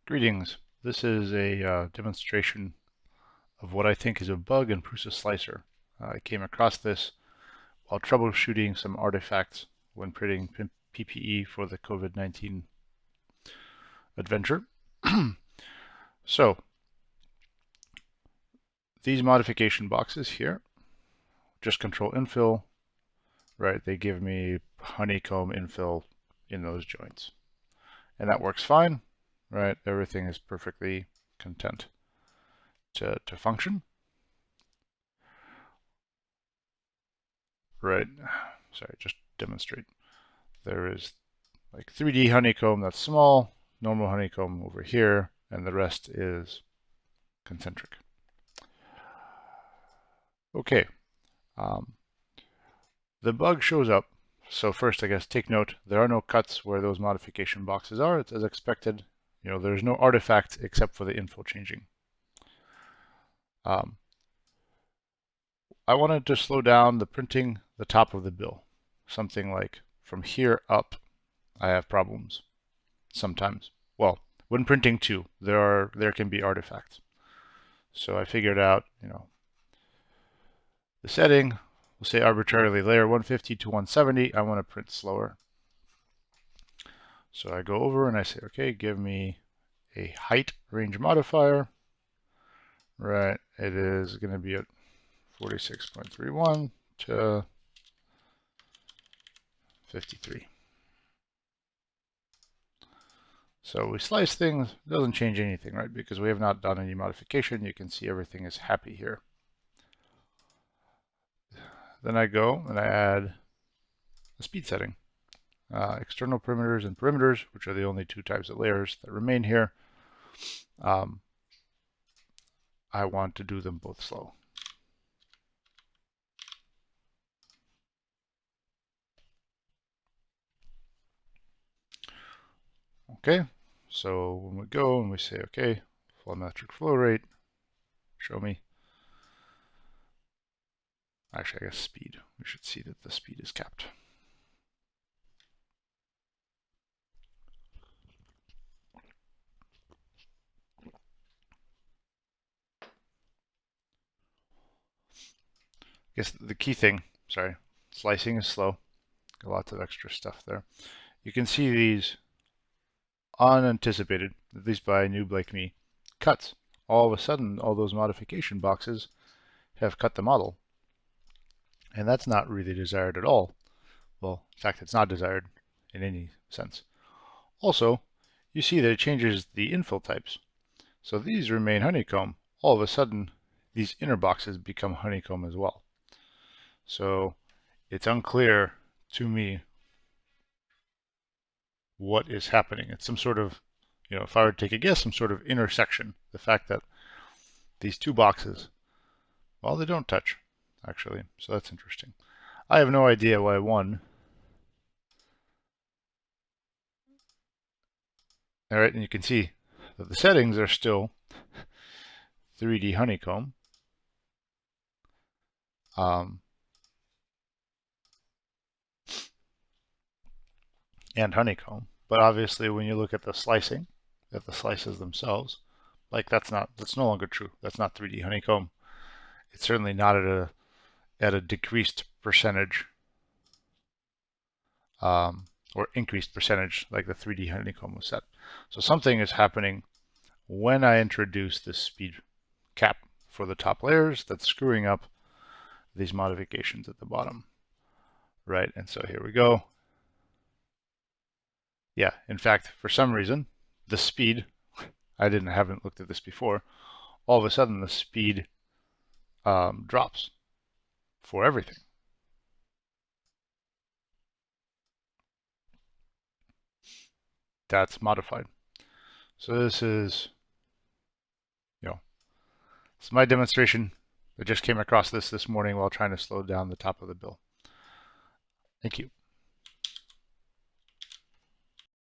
Greetings. This is a demonstration of what I think is a bug in PrusaSlicer. I came across this while troubleshooting some artifacts when printing PPE for the COVID-19 adventure. So, these modification boxes here just control infill, right? They give me honeycomb infill in those joints. And that works fine, right? Everything is perfectly content to function. Right, sorry, just demonstrate. There is like 3D honeycomb that's small, normal honeycomb over here, and the rest is concentric. Okay, the bug shows up. So first, I guess, take note, there are no cuts where those modification boxes are. It's as expected. You know, there's no artifact except for the infill changing. I wanted to slow down the printing the top of the bill. Something like from here up, I have problems sometimes. Well, when printing two, there can be artifacts. So I figured out, the setting, we'll say arbitrarily layer 150 to 170, I want to print slower. So I go over and I say, okay, give me a height range modifier. Right, it is going to be at 46.31 to 53. So we slice things, it doesn't change anything, right? Because we have not done any modification. You can see everything is happy here. Then I go and I add a speed setting. External perimeters and perimeters, which are the only two types of layers that remain here. I want to do them both slow. Okay, so when we go and we say, okay, volumetric flow rate, show me. Actually, I guess speed. We should see that the speed is capped. I guess the key thing, sorry, slicing is slow. Got lots of extra stuff there. You can see these unanticipated, at least by a noob like me, cuts. All of a sudden, all those modification boxes have cut the model. And that's not really desired at all. Well, in fact, it's not desired in any sense. Also, you see that it changes the infill types. So these remain honeycomb. All of a sudden, these inner boxes become honeycomb as well. So it's unclear to me what is happening. It's some sort of, if I were to take a guess, some sort of intersection. The fact that these two boxes, well, they don't touch, actually. So that's interesting. I have no idea why one. All right, and you can see that the settings are still 3D honeycomb. And honeycomb. But obviously, when you look at the slicing, at the slices themselves, like that's no longer true. That's not 3D honeycomb. It's certainly not at a decreased percentage or increased percentage like the 3D honeycomb was set. So something is happening when I introduce this speed cap for the top layers that's screwing up these modifications at the bottom. Right, and so here we go. Yeah, in fact, for some reason, the speed, I haven't looked at this before, all of a sudden the speed drops for everything. That's modified. So this is, it's my demonstration. I just came across this morning while trying to slow down the top of the bill. Thank you.